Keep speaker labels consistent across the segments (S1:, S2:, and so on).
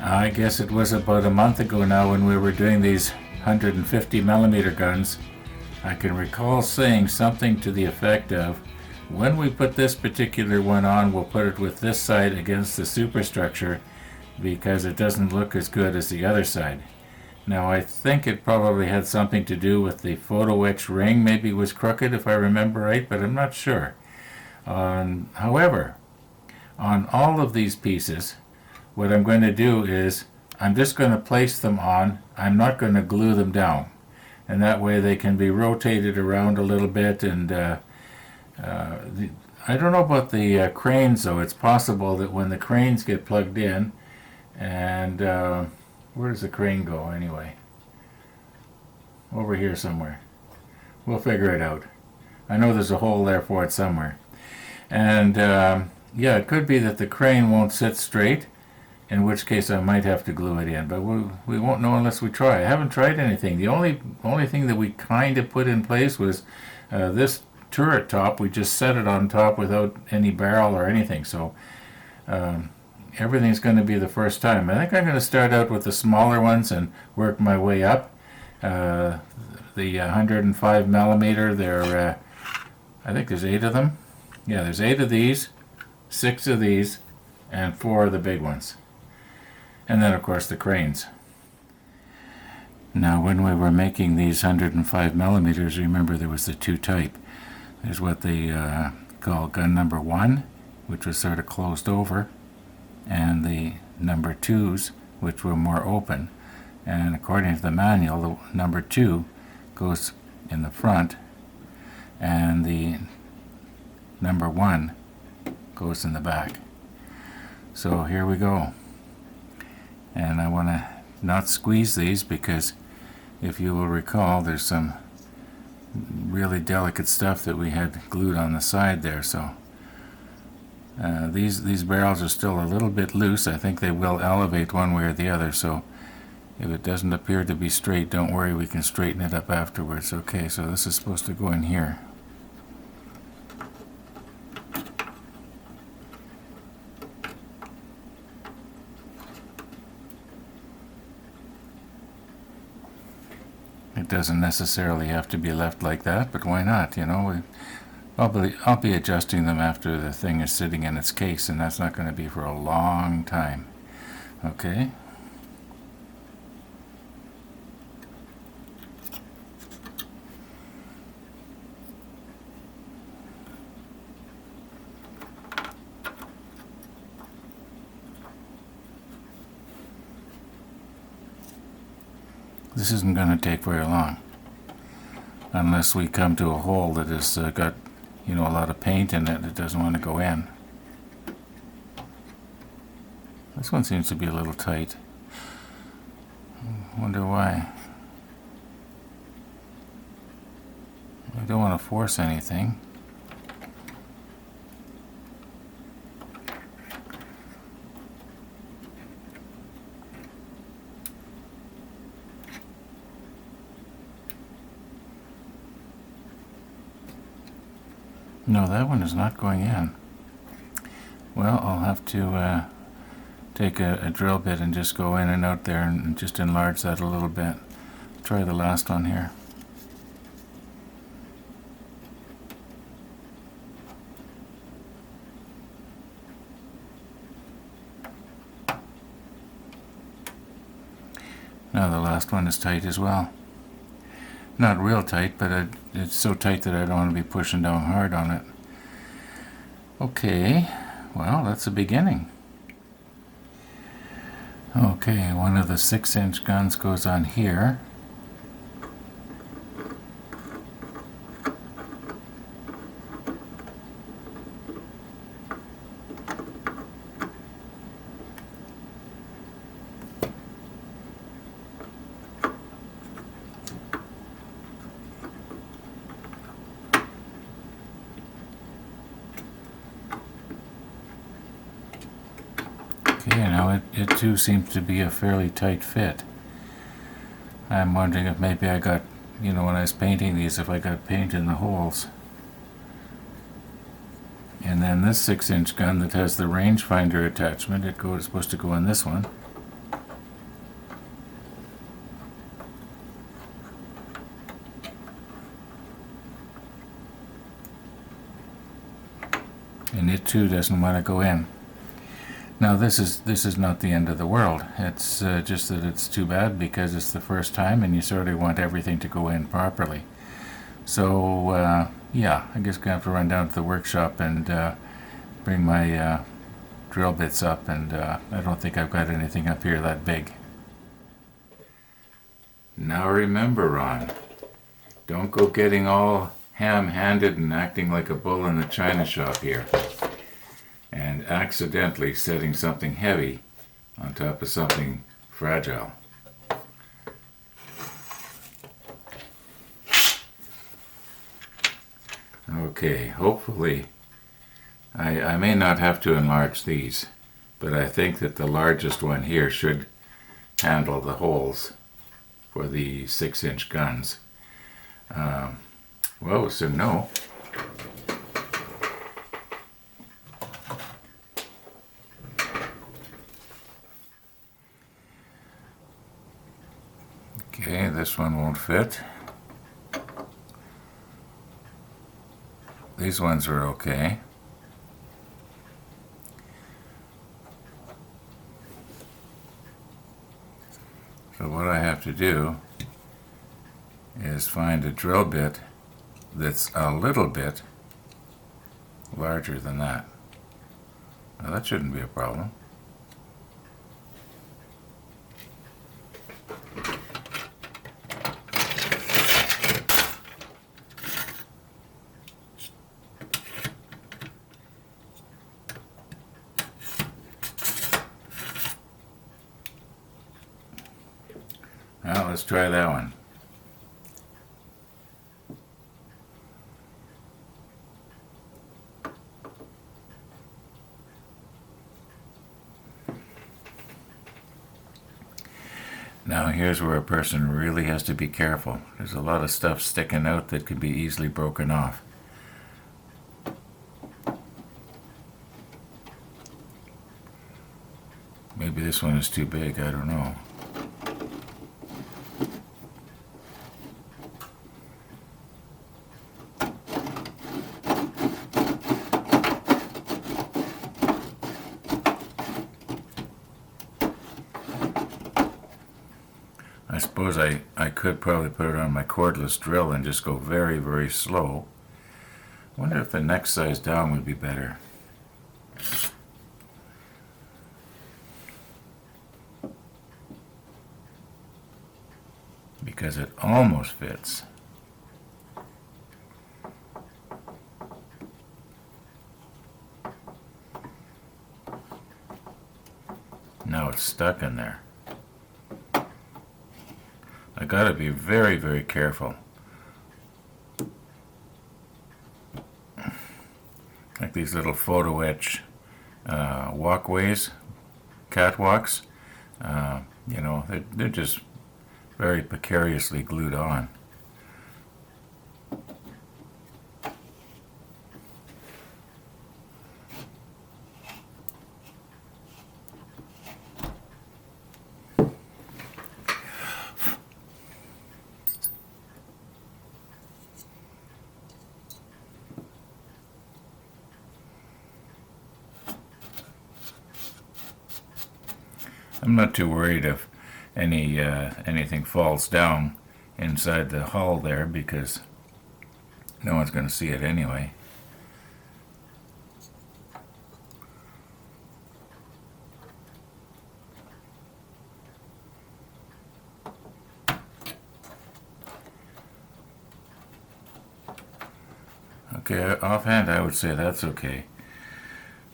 S1: I guess it was about a month ago now when we were doing these 150 millimeter guns. I can recall saying something to the effect of, when we put this particular one on, we'll put it with this side against the superstructure because it doesn't look as good as the other side. Now I think it probably had something to do with the photo etch ring, maybe was crooked if I remember right, but I'm not sure. However, on all of these pieces, what I'm going to do is I'm just going to place them on. I'm not going to glue them down. And that way they can be rotated around a little bit. And I don't know about the cranes though. It's possible that when the cranes get plugged in, and where does the crane go anyway? Over here somewhere. We'll figure it out. I know there's a hole there for it somewhere. And yeah, it could be that the crane won't sit straight, in which case I might have to glue it in, but we won't know unless we try. I haven't tried anything. The only thing that we kind of put in place was this turret top. We just set it on top without any barrel or anything, so everything's going to be the first time. I think I'm going to start out with the smaller ones and work my way up. The 105 millimeter, I think there's 8 of them. Yeah, there's 8 of these, 6 of these, and 4 of the big ones. And then, of course, the cranes. Now, when we were making these 105 millimeters, remember there was the 2 type. There's what they call gun number 1, which was sort of closed over, and the number 2s, which were more open. And according to the manual, the number 2 goes in the front, and the number 1 goes in the back. So here we go. And I want to not squeeze these because if you will recall, there's some really delicate stuff that we had glued on the side there. So these barrels are still a little bit loose. I think they will elevate one way or the other. So if it doesn't appear to be straight, don't worry, we can straighten it up afterwards. Okay, so this is supposed to go in here. It doesn't necessarily have to be left like that, but why not? You know, I'll be adjusting them after the thing is sitting in its case, and that's not going to be for a long time. Okay. This isn't going to take very long, unless we come to a hole that has got, a lot of paint in it that doesn't want to go in. This one seems to be a little tight. I wonder why. I don't want to force anything. No, that one is not going in. Well, I'll have to take a drill bit and just go in and out there and just enlarge that a little bit. Try the last one here. Now the last one is tight as well. Not real tight, but it's so tight that I don't want to be pushing down hard on it. Okay, well, that's the beginning. Okay, one of the 6-inch guns goes on here. Okay, now it too seems to be a fairly tight fit. I'm wondering if maybe I got, when I was painting these, if I got paint in the holes. And then this 6-inch gun that has the rangefinder attachment, it's supposed to go in this one. and it too doesn't want to go in. Now this is not the end of the world. It's just that it's too bad because it's the first time and you sort of want everything to go in properly. So yeah, I guess I'm gonna have to run down to the workshop and bring my drill bits up, and I don't think I've got anything up here that big. Now remember, Ron, don't go getting all ham-handed and acting like a bull in the china shop here and accidentally setting something heavy on top of something fragile. Okay, hopefully I may not have to enlarge these, but I think that the largest one here should handle the holes for the 6-inch guns. Well, so no. Okay, this one won't fit. These ones are okay. So what I have to do is find a drill bit that's a little bit larger than that. Now that shouldn't be a problem. Now let's try that one. Now here's where a person really has to be careful. There's a lot of stuff sticking out that could be easily broken off. Maybe this one is too big, I don't know. I suppose I could probably put it on my cordless drill and just go very, very slow. Wonder if the next size down would be better. Because it almost fits. Now it's stuck in there. I gotta be very, very careful. Like these little photo etch walkways, catwalks, you know, they're just very precariously glued on. I'm not too worried if anything falls down inside the hull there because no one's going to see it anyway. Okay, offhand I would say that's okay.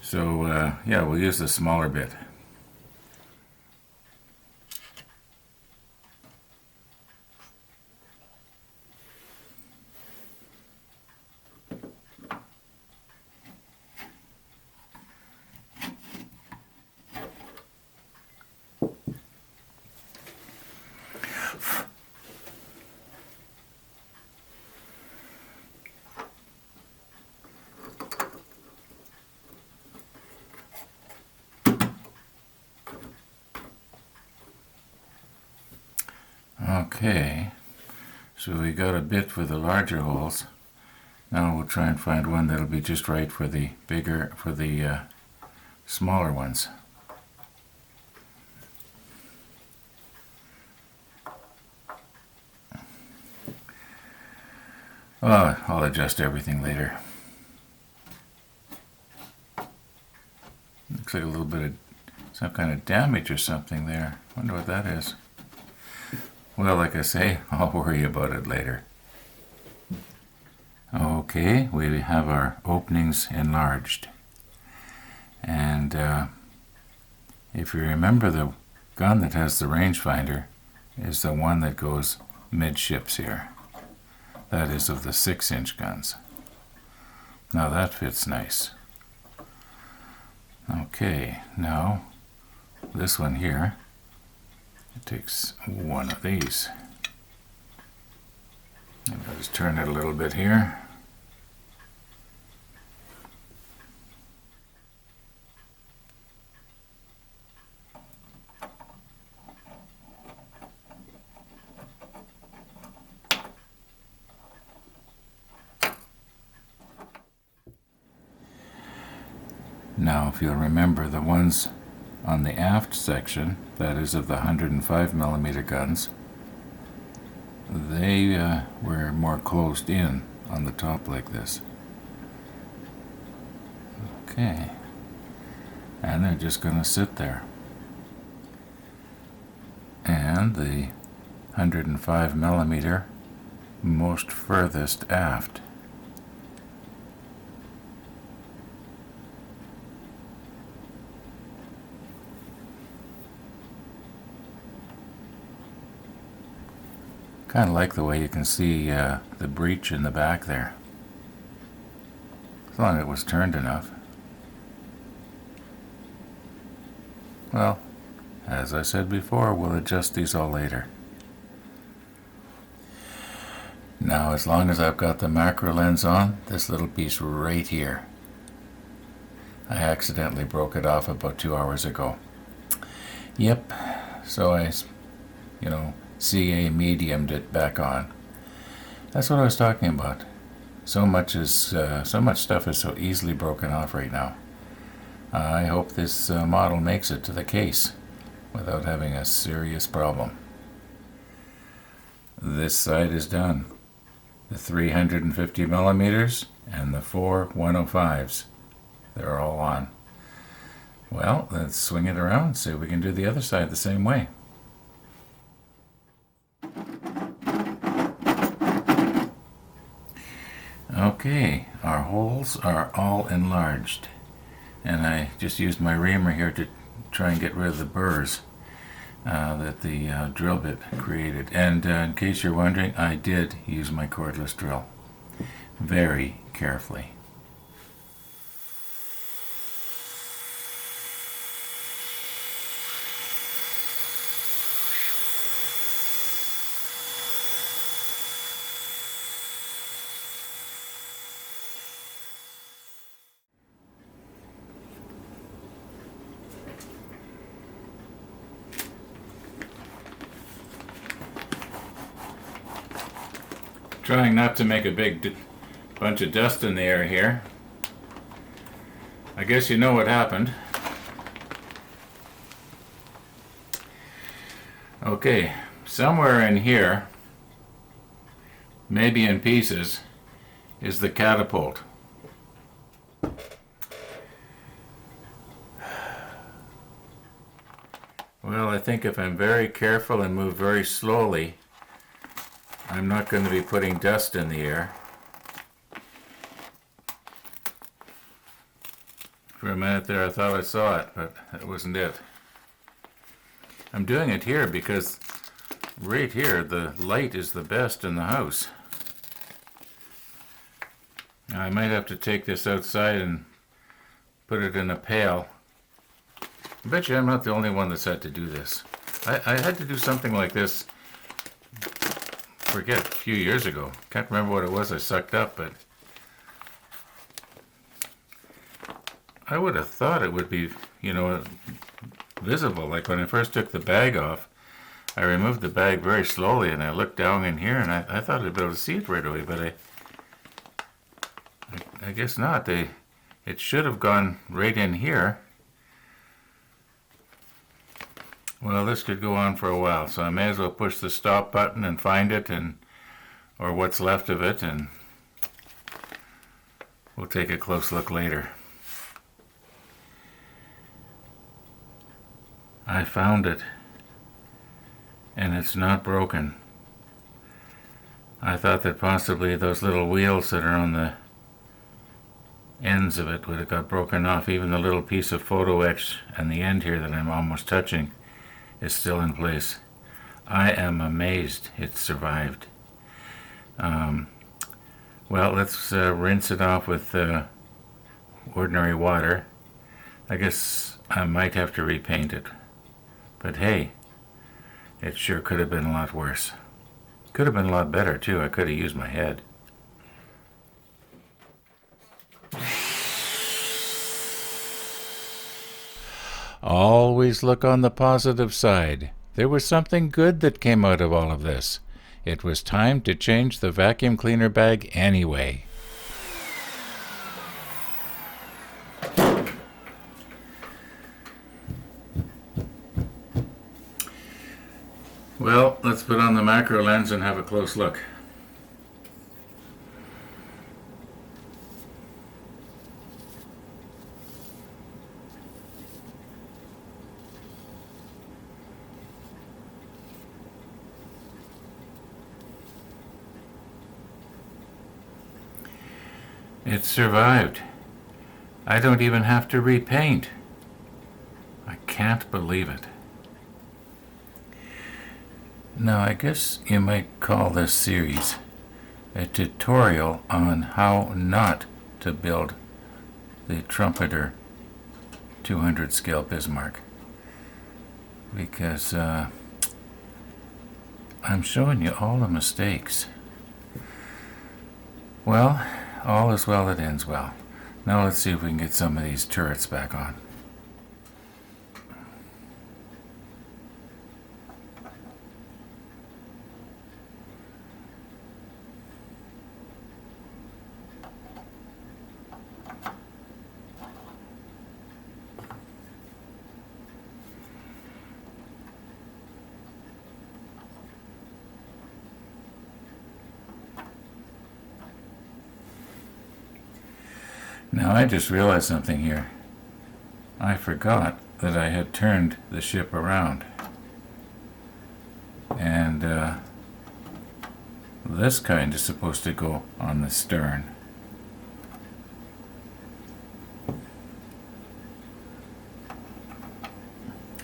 S1: So yeah, we'll use the smaller bit. Okay, so we got a bit for the larger holes. Now we'll try and find one that'll be just right for the smaller ones. Oh, I'll adjust everything later. Looks like a little bit of some kind of damage or something there. Wonder what that is. Well, like I say, I'll worry about it later. Okay, we have our openings enlarged. And if you remember, the gun that has the rangefinder is the one that goes midships here. That is of the 6-inch guns. Now that fits nice. Okay, now this one here, it takes one of these. And I'll just turn it a little bit here. Now, if you'll remember, the ones on the aft section, that is of the 105mm guns, they were more closed in on the top like this. Okay, and they're just going to sit there. And the 105mm most furthest aft. Kind of like the way you can see the breech in the back there. As long as it was turned enough. Well, as I said before, we'll adjust these all later. Now, as long as I've got the macro lens on, this little piece right here, I accidentally broke it off about 2 hours ago. Yep, so I, CA mediumed it back on. That's what I was talking about. So much stuff is so easily broken off right now. I hope this model makes it to the case without having a serious problem. This side is done. The 350mm and the 4 105s. They're all on. Well, let's swing it around and see if we can do the other side the same way. Okay, our holes are all enlarged, and I just used my reamer here to try and get rid of the burrs that the drill bit created. And in case you're wondering, I did use my cordless drill very carefully. Trying not to make a big bunch of dust in the air here. I guess you know what happened. Okay, somewhere in here, maybe in pieces, is the catapult. Well, I think if I'm very careful and move very slowly, I'm not going to be putting dust in the air. For a minute there I thought I saw it, but that wasn't it. I'm doing it here because right here the light is the best in the house. Now, I might have to take this outside and put it in a pail. I bet you I'm not the only one that's had to do this. I had to do something like this, forget, a few years ago. Can't remember what it was I sucked up, but I would have thought it would be, visible. Like when I first took the bag off, I removed the bag very slowly and I looked down in here and I thought I'd be able to see it right away, but I guess not. It should have gone right in here. Well, this could go on for a while, so I may as well push the stop button and find it, or what's left of it, and we'll take a close look later. I found it, and it's not broken. I thought that possibly those little wheels that are on the ends of it would have got broken off. Even the little piece of photo etch and the end here that I'm almost touching is still in place. I am amazed it survived. Well, let's rinse it off with ordinary water. I guess I might have to repaint it. But hey, it sure could have been a lot worse. Could have been a lot better too. I could have used my head. Always look on the positive side. There was something good that came out of all of this. It was time to change the vacuum cleaner bag anyway. Well, let's put on the macro lens and have a close look. It survived. I don't even have to repaint. I can't believe it. Now, I guess you might call this series a tutorial on how not to build the Trumpeter 200 scale Bismarck, because I'm showing you all the mistakes. Well, all is well that ends well. Now let's see if we can get some of these turrets back on. Now I just realized something here. I forgot that I had turned the ship around. And this kind is supposed to go on the stern.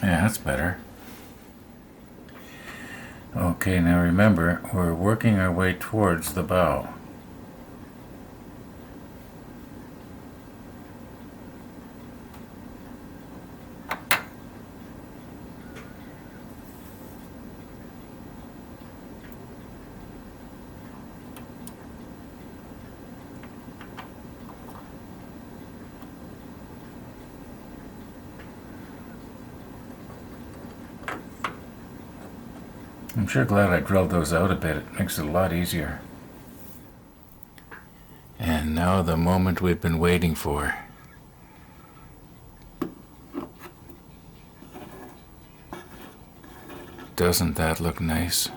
S1: Yeah, that's better. Okay, now remember, we're working our way towards the bow. I'm sure glad I drilled those out a bit. It makes it a lot easier. And now the moment we've been waiting for. Doesn't that look nice?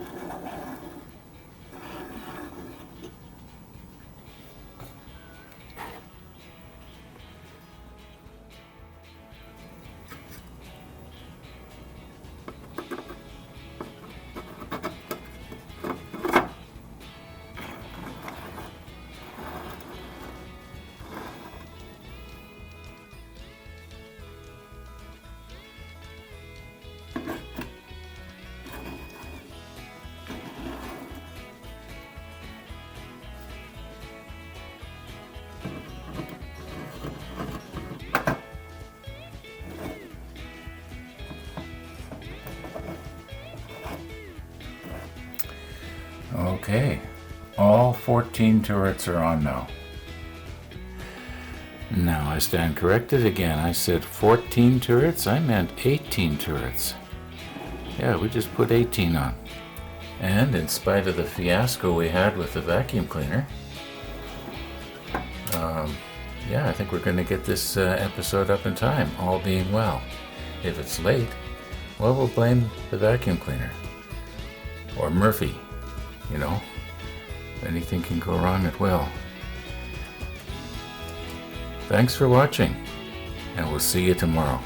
S1: Okay, all 14 turrets are on now. Now I stand corrected again. I said 14 turrets, I meant 18 turrets. Yeah, we just put 18 on. And in spite of the fiasco we had with the vacuum cleaner, yeah, I think we're going to get this episode up in time, all being well. If it's late, well, we'll blame the vacuum cleaner. Or Murphy, you know. Anything can go wrong at will. Thanks for watching, and we'll see you tomorrow.